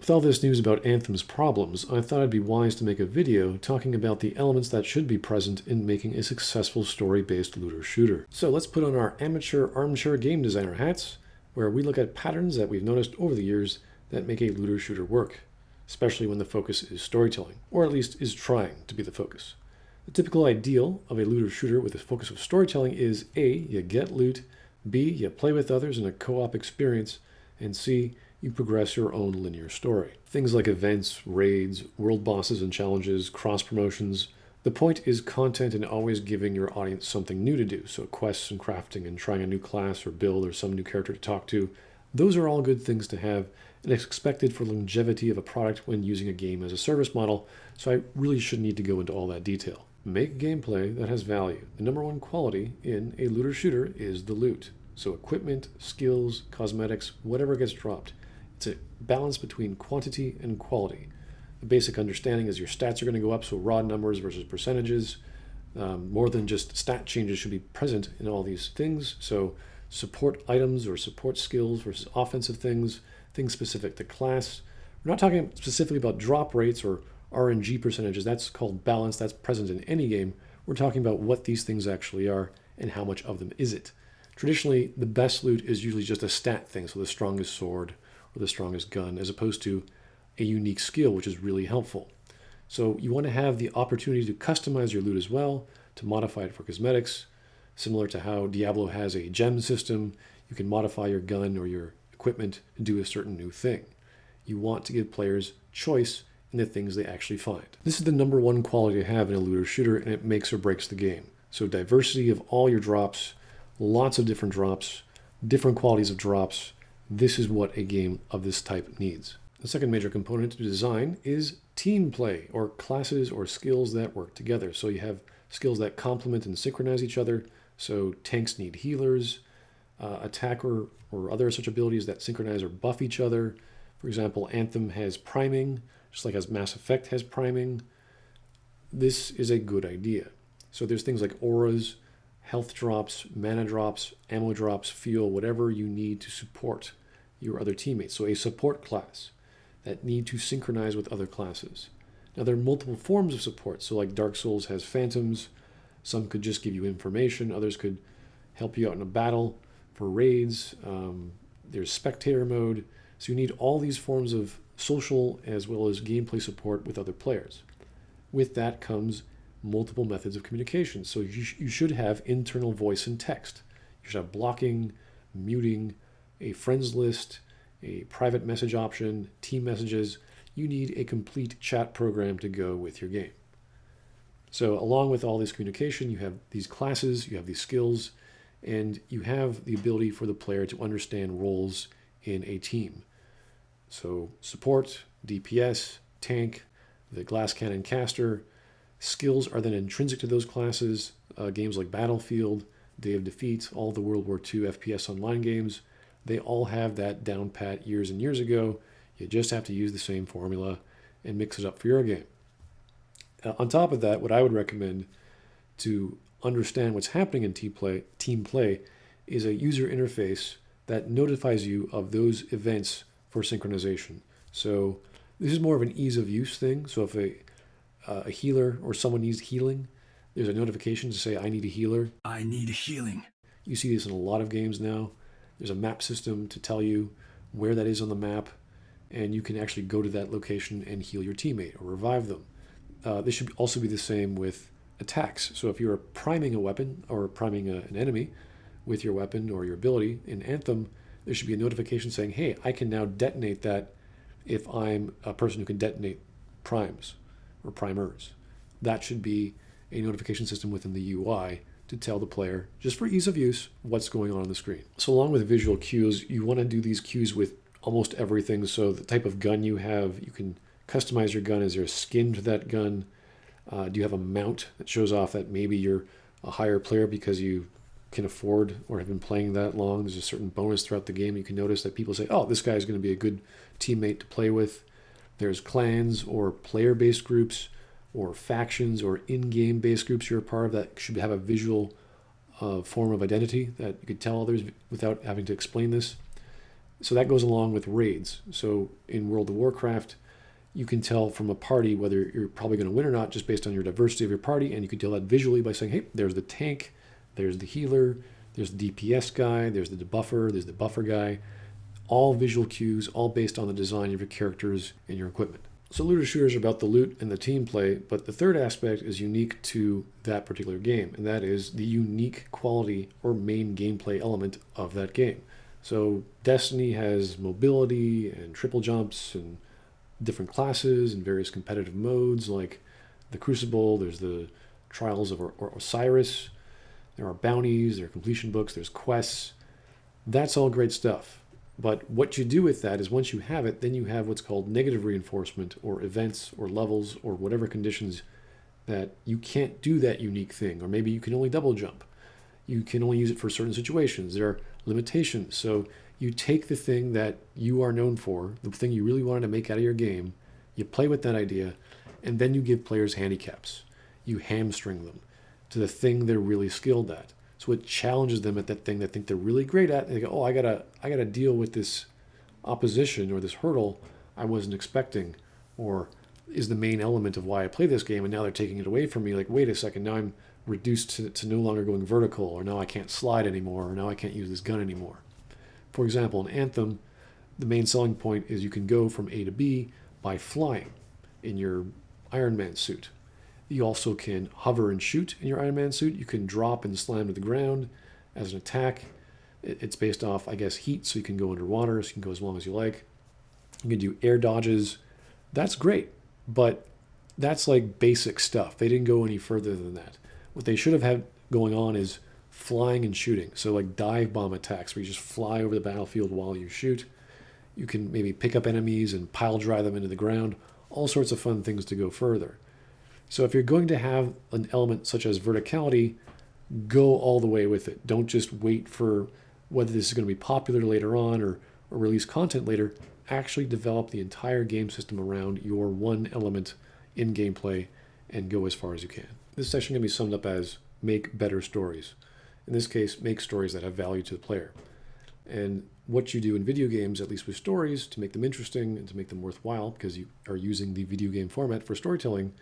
With all this news about Anthem's problems, I thought it'd be wise to make a video talking about the elements that should be present in making a successful story-based looter shooter. So let's put on our amateur armchair game designer hats, where we look at patterns that we've noticed over the years that make a looter shooter work, especially when the focus is storytelling, or at least is trying to be the focus. The typical ideal of a looter shooter with a focus of storytelling is A, you get loot, B, you play with others in a co-op experience, and C, you progress your own linear story. Things like events, raids, world bosses and challenges, cross-promotions. The point is content and always giving your audience something new to do. So quests and crafting and trying a new class or build or some new character to talk to. Those are all good things to have, and it's expected for longevity of a product when using a game as a service model, so I really shouldn't need to go into all that detail. Make gameplay that has value. The number one quality in a looter shooter is the loot. So equipment, skills, cosmetics, whatever gets dropped. It's a balance between quantity and quality. The basic understanding is your stats are going to go up, so raw numbers versus percentages. More than just stat changes should be present in all these things. So support items or support skills versus offensive things, things specific to class. We're not talking specifically about drop rates or RNG percentages. That's called balance. That's present in any game. We're talking about what these things actually are and how much of them is it. Traditionally, the best loot is usually just a stat thing, so the strongest sword or the strongest gun, as opposed to a unique skill, which is really helpful. So you want to have the opportunity to customize your loot as well, to modify it for cosmetics, similar to how Diablo has a gem system. You can modify your gun or your equipment to do a certain new thing. You want to give players choice in the things they actually find. This is the number one quality to have in a looter shooter, and it makes or breaks the game. So diversity of all your drops, lots of different drops, different qualities of drops. This is what a game of this type needs. The second major component to design is team play, or classes or skills that work together. So you have skills that complement and synchronize each other. So tanks need healers, attacker or other such abilities that synchronize or buff each other. For example, Anthem has priming, just like as Mass Effect has priming. This is a good idea. So there's things like auras, health drops, mana drops, ammo drops, fuel, whatever you need to support your other teammates. So a support class that need to synchronize with other classes. Now there are multiple forms of support. So like Dark Souls has phantoms. Some could just give you information. Others could help you out in a battle for raids. There's spectator mode. So you need all these forms of social as well as gameplay support with other players. With that comes multiple methods of communication. So you should have internal voice and text. You should have blocking, muting, a friends list, a private message option, team messages. You need a complete chat program to go with your game. So along with all this communication, you have these classes, you have these skills, and you have the ability for the player to understand roles in a team. So support, DPS, tank, the glass cannon caster. Skills are then intrinsic to those classes. Games like Battlefield, Day of Defeat, all the World War II FPS online games, they all have that down pat years and years ago. You just have to use the same formula and mix it up for your game. On top of that, what I would recommend to understand what's happening in team play is a user interface that notifies you of those events for synchronization. So this is more of an ease of use thing. So if a healer or someone needs healing, there's a notification to say, I need a healer. I need healing. You see this in a lot of games now. There's a map system to tell you where that is on the map, and you can actually go to that location and heal your teammate or revive them. This should also be the same with attacks. So if you're priming a weapon or priming an enemy with your weapon or your ability in Anthem, there should be a notification saying, hey, I can now detonate that if I'm a person who can detonate primes or primers. That should be a notification system within the UI to tell the player, just for ease of use, what's going on the screen. So along with visual cues, you want to do these cues with almost everything. So the type of gun you have, you can customize your gun. Is there a skin to that gun? Do you have a mount that shows off that maybe you're a higher player because you can afford or have been playing that long? There's a certain bonus throughout the game. You can notice that people say, oh, this guy is going to be a good teammate to play with. There's clans or player-based groups or factions or in-game based groups you're a part of that should have a visual form of identity that you could tell others without having to explain this. So that goes along with raids. So in World of Warcraft, you can tell from a party whether you're probably going to win or not just based on your diversity of your party, and you can tell that visually by saying, hey, there's the tank, there's the healer, there's the DPS guy, there's the debuffer, there's the buffer guy. All visual cues, all based on the design of your characters and your equipment. So looter shooters are about the loot and the team play, but the third aspect is unique to that particular game, and that is the unique quality or main gameplay element of that game. So Destiny has mobility and triple jumps and different classes and various competitive modes like the Crucible, there's the Trials of Osiris, there are bounties, there are completion books, there's quests. That's all great stuff. But what you do with that is once you have it, then you have what's called negative reinforcement or events or levels or whatever conditions that you can't do that unique thing. Or maybe you can only double jump. You can only use it for certain situations. There are limitations. So you take the thing that you are known for, the thing you really wanted to make out of your game, you play with that idea, and then you give players handicaps. You hamstring them to the thing they're really skilled at. So it challenges them at that thing they think they're really great at. And they go, oh, I gotta deal with this opposition or this hurdle I wasn't expecting, or is the main element of why I play this game, and now they're taking it away from me. Like, wait a second, now I'm reduced to no longer going vertical, or now I can't slide anymore, or now I can't use this gun anymore. For example, in Anthem, the main selling point is you can go from A to B by flying in your Iron Man suit. You also can hover and shoot in your Iron Man suit. You can drop and slam to the ground as an attack. It's based off, I guess, heat, so you can go underwater, so you can go as long as you like. You can do air dodges. That's great, but that's like basic stuff. They didn't go any further than that. What they should have had going on is flying and shooting. So like dive bomb attacks where you just fly over the battlefield while you shoot. You can maybe pick up enemies and pile drive them into the ground. All sorts of fun things to go further. So if you're going to have an element such as verticality, go all the way with it. Don't just wait for whether this is going to be popular later on or release content later. Actually develop the entire game system around your one element in gameplay and go as far as you can. This section can be summed up as make better stories. In this case, make stories that have value to the player. And what you do in video games, at least with stories, to make them interesting and to make them worthwhile, because you are using the video game format for storytelling,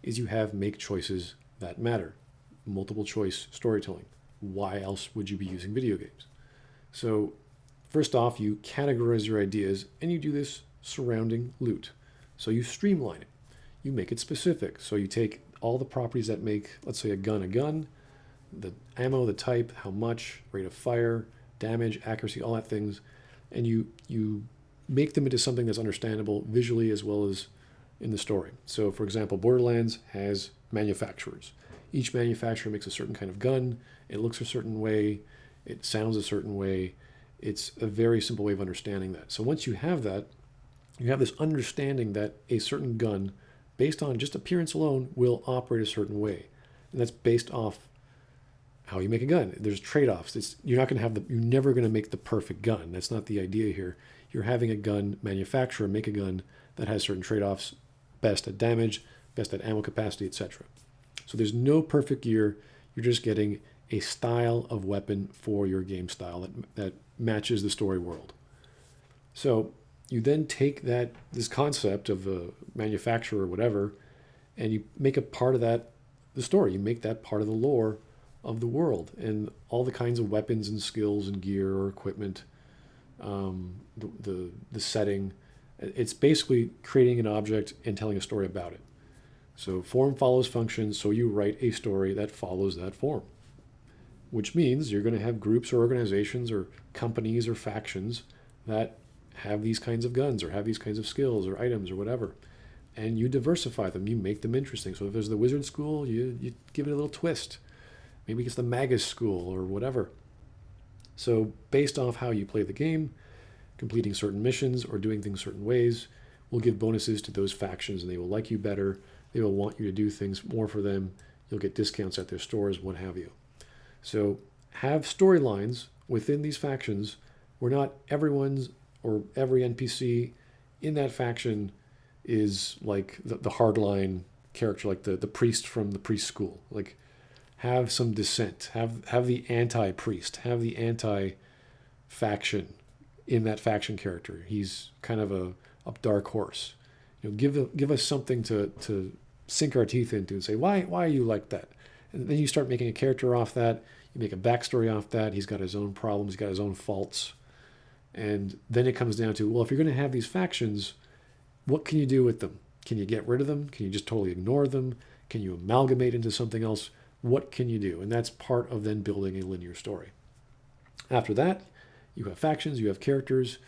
is you have make choices that matter. Multiple choice storytelling. Why else would you be using video games? So first off, you categorize your ideas, and you do this surrounding loot. So you streamline it. You make it specific. So you take all the properties that make, let's say, a gun, the ammo, the type, how much, rate of fire, damage, accuracy, all that things, and you make them into something that's understandable visually as well as in the story. So for example, Borderlands has manufacturers. Each manufacturer makes a certain kind of gun. It looks a certain way. It sounds a certain way. It's a very simple way of understanding that. So once you have that, you have this understanding that a certain gun, based on just appearance alone, will operate a certain way. And that's based off how you make a gun. There's trade-offs. You're never going to make the perfect gun. That's not the idea here. You're having a gun manufacturer make a gun that has certain trade-offs, best at damage, best at ammo capacity, etc. So there's no perfect gear. You're just getting a style of weapon for your game style that matches the story world. So you then take this concept of a manufacturer or whatever, and you make a part of that the story. You make that part of the lore of the world, and all the kinds of weapons and skills and gear or equipment, the setting. It's basically creating an object and telling a story about it. So form follows function, so you write a story that follows that form, which means you're going to have groups or organizations or companies or factions that have these kinds of guns or have these kinds of skills or items or whatever. And you diversify them. You make them interesting. So if there's the wizard school, you give it a little twist. Maybe it's the magus school or whatever. So based off how you play the game, completing certain missions or doing things certain ways will give bonuses to those factions, and they will like you better. They will want you to do things more for them. You'll get discounts at their stores, what have you. So have storylines within these factions where not everyone's or every NPC in that faction is like the hardline character, like the priest from the priest school. Like have some dissent, have the anti-priest, have the anti-faction in that faction character. He's kind of a dark horse. Give us something to sink our teeth into and say, why are you like that? And then you start making a character off that. You make a backstory off that. He's got his own problems. He's got his own faults. And then it comes down to, well, if you're going to have these factions, what can you do with them? Can you get rid of them? Can you just totally ignore them? Can you amalgamate into something else? What can you do? And that's part of then building a linear story. After that, you have factions, you have characters.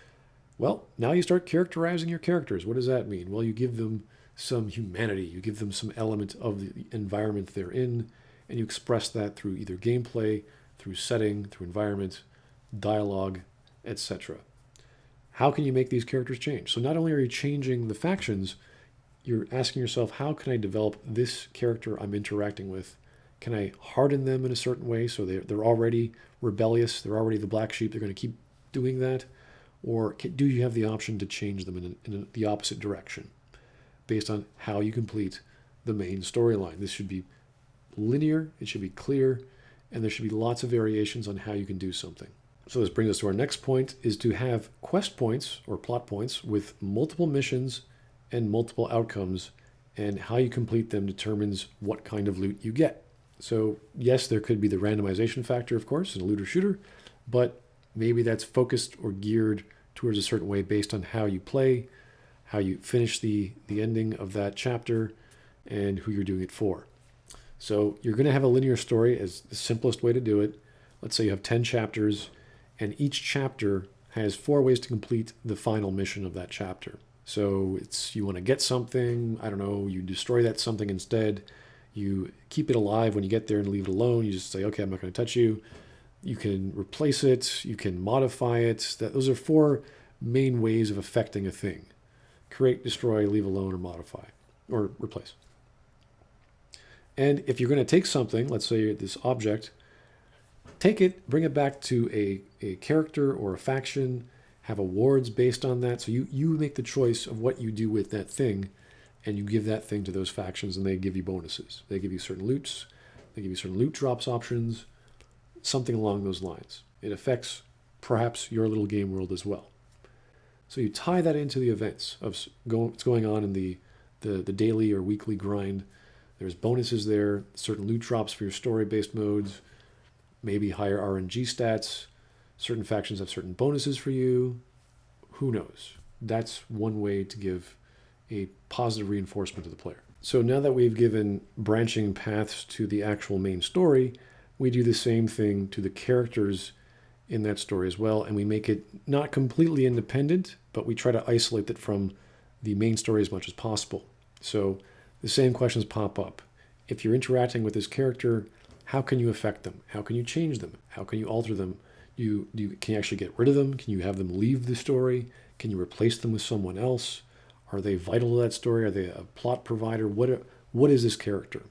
Well, now you start characterizing your characters. What does that mean? Well, you give them some humanity. You give them some element of the environment they're in, and you express that through either gameplay, through setting, through environment, dialogue, etc. How can you make these characters change? So not only are you changing the factions, you're asking yourself, how can I develop this character I'm interacting with? Can I harden them in a certain way so they're already rebellious, they're already the black sheep, they're going to keep doing that? Or do you have the option to change them in the opposite direction based on how you complete the main storyline? This should be linear, it should be clear, and there should be lots of variations on how you can do something. So this brings us to our next point, is to have quest points or plot points with multiple missions and multiple outcomes, and how you complete them determines what kind of loot you get. So yes, there could be the randomization factor, of course, in a looter shooter, but maybe that's focused or geared towards a certain way based on how you play, how you finish the ending of that chapter, and who you're doing it for. So you're going to have a linear story as the simplest way to do it. Let's say you have 10 chapters, and each chapter has 4 ways to complete the final mission of that chapter. So you want to get something, I don't know, you destroy that something instead. You keep it alive when you get there and leave it alone. You just say, okay, I'm not going to touch you. You can replace it. You can modify it. Those are 4 main ways of affecting a thing. Create, destroy, leave alone, or modify, or replace. And if you're going to take something, let's say this object, take it, bring it back to a character or a faction, have awards based on that. So you make the choice of what you do with that thing, and you give that thing to those factions, and they give you bonuses. They give you certain loots. They give you certain loot drops options, something along those lines. It affects perhaps your little game world as well. So you tie that into the events of what's going on in the daily or weekly grind. There's bonuses there, certain loot drops for your story-based modes, maybe higher RNG stats. Certain factions have certain bonuses for you. Who knows? That's one way to give a positive reinforcement to the player. So now that we've given branching paths to the actual main story, we do the same thing to the characters in that story as well, and we make it not completely independent, but we try to isolate it from the main story as much as possible. So the same questions pop up. If you're interacting with this character, how can you affect them? How can you change them? How can you alter them? Can you actually get rid of them? Can you have them leave the story? Can you replace them with someone else? Are they vital to that story? Are they a plot provider? What is this character?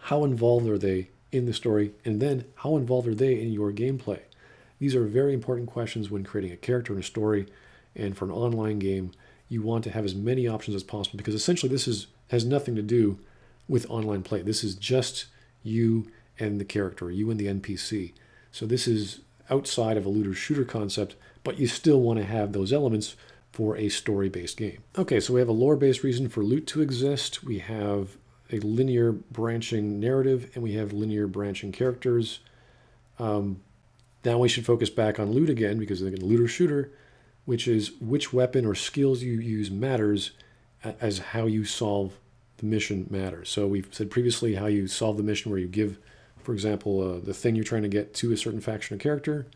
How involved are they in the story? And then how involved are they in your gameplay? These are very important questions when creating a character in a story. And for an online game, you want to have as many options as possible, because essentially this has nothing to do with online play. This is just you and the character, you and the NPC. So this is outside of a looter shooter concept, but you still want to have those elements for a story-based game. Okay, so we have a lore-based reason for loot to exist. We have a linear branching narrative, and we have linear branching characters. Now we should focus back on loot again, because again, looter shooter, which is which weapon or skills you use matters as how you solve the mission matters. So we've said previously how you solve the mission, where you give, for example, the thing you're trying to get to a certain faction or character.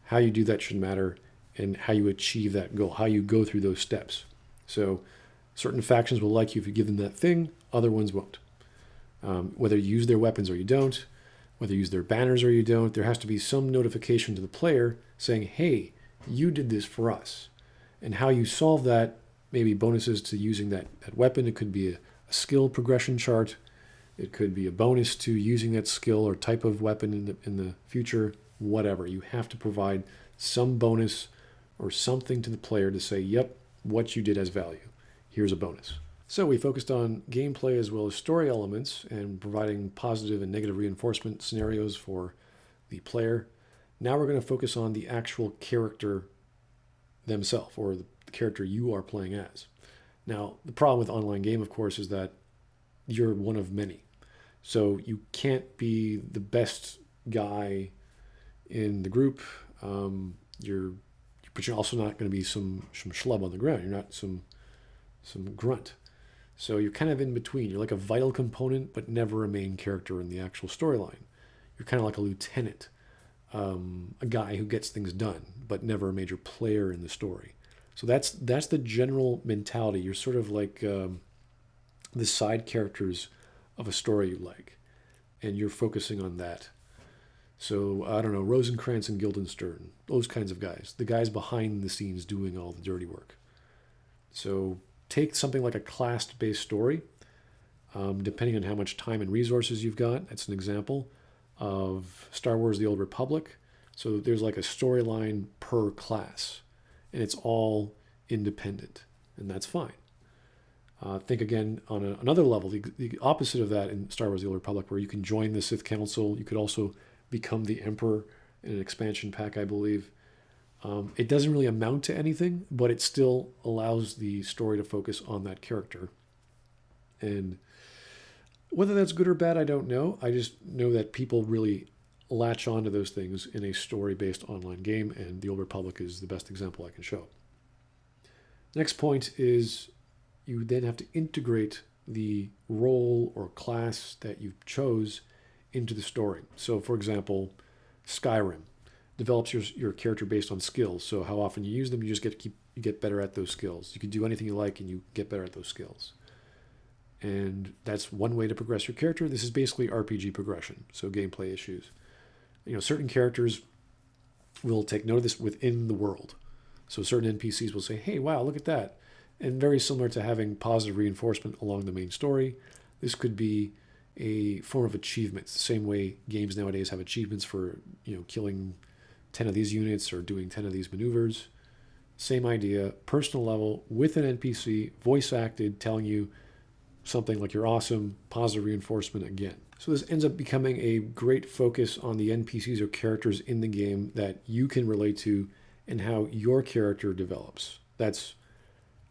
How you do that should matter, and how you achieve that goal, how you go through those steps. So certain factions will like you if you give them that thing, other ones won't. Whether you use their weapons or you don't, whether you use their banners or you don't, there has to be some notification to the player saying, hey, you did this for us. And how you solve that, maybe bonuses to using that weapon. It could be a skill progression chart. It could be a bonus to using that skill or type of weapon in the future, whatever. You have to provide some bonus or something to the player to say, yep, what you did has value. Here's a bonus. So we focused on gameplay as well as story elements and providing positive and negative reinforcement scenarios for the player. Now we're going to focus on the actual character themselves or the character you are playing as. Now, the problem with online game, of course, is that you're one of many. So you can't be the best guy in the group. But you're also not going to be some schlub on the ground. You're not some grunt. So you're kind of in between. You're like a vital component, but never a main character in the actual storyline. You're kind of like a lieutenant, a guy who gets things done, but never a major player in the story. So that's the general mentality. You're sort of like the side characters of a story you like, and you're focusing on that. So, I don't know, Rosencrantz and Guildenstern, those kinds of guys. The guys behind the scenes doing all the dirty work. So, take something like a class-based story, depending on how much time and resources you've got. That's an example of Star Wars The Old Republic. So, there's like a storyline per class, and it's all independent, and that's fine. Think again on another level, the opposite of that in Star Wars The Old Republic, where you can join the Sith Council. You could also become the Emperor in an expansion pack, I believe. It doesn't really amount to anything, but it still allows the story to focus on that character. And whether that's good or bad, I don't know. I just know that people really latch onto those things in a story-based online game, and The Old Republic is the best example I can show. Next point is you then have to integrate the role or class that you chose into the story. So, for example, Skyrim develops your character based on skills. So how often you use them, you just get better at those skills. You can do anything you like and you get better at those skills. And that's one way to progress your character. This is basically RPG progression, so gameplay issues. Certain characters will take note of this within the world. So certain NPCs will say, hey, wow, look at that. And very similar to having positive reinforcement along the main story, this could be a form of achievements, the same way games nowadays have achievements for killing 10 of these units or doing 10 of these maneuvers. Same idea, personal level with an NPC, voice acted, telling you something like you're awesome, positive reinforcement again. So this ends up becoming a great focus on the NPCs or characters in the game that you can relate to and how your character develops. That's,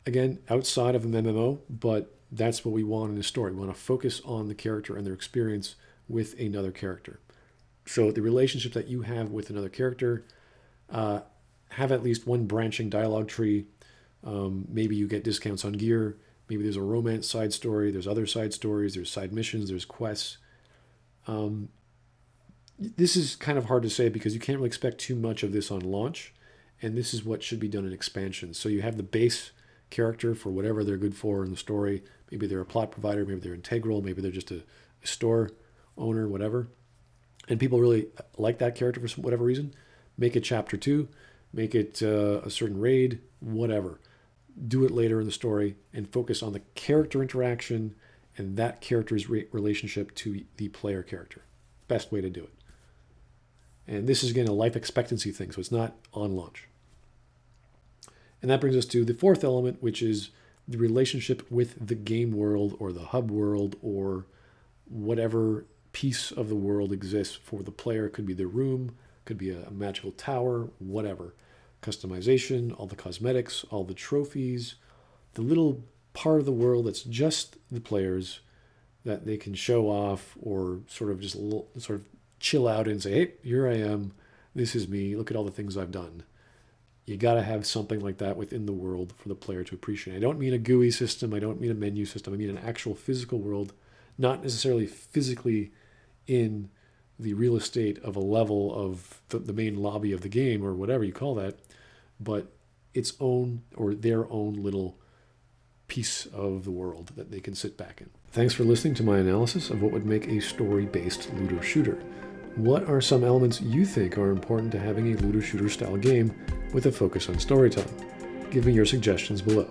again, outside of an MMO, but that's what we want in a story. We want to focus on the character and their experience with another character. So the relationship that you have with another character, have at least one branching dialogue tree. Maybe you get discounts on gear. Maybe there's a romance side story. There's other side stories. There's side missions. There's quests. This is kind of hard to say because you can't really expect too much of this on launch. And this is what should be done in expansions. So you have the base character for whatever they're good for in the story. Maybe they're a plot provider, maybe they're integral, maybe they're just a store owner, whatever. And people really like that character for whatever reason. Make it chapter 2, make it a certain raid, whatever. Do it later in the story and focus on the character interaction and that character's relationship to the player character. Best way to do it. And this is, again, a life expectancy thing, so it's not on launch. And that brings us to the fourth element, which is the relationship with the game world or the hub world or whatever piece of the world exists for the player. It could be their room, could be a magical tower, whatever. Customization, all the cosmetics, all the trophies, the little part of the world that's just the players that they can show off or sort of just sort of chill out and say, hey, here I am. This is me. Look at all the things I've done. You got to have something like that within the world for the player to appreciate. I don't mean a GUI system. I don't mean a menu system. I mean an actual physical world, not necessarily physically in the real estate of a level of the main lobby of the game or whatever you call that, but its own or their own little piece of the world that they can sit back in. Thanks for listening to my analysis of what would make a story-based looter shooter. What are some elements you think are important to having a looter shooter style game with a focus on storytelling? Give me your suggestions below.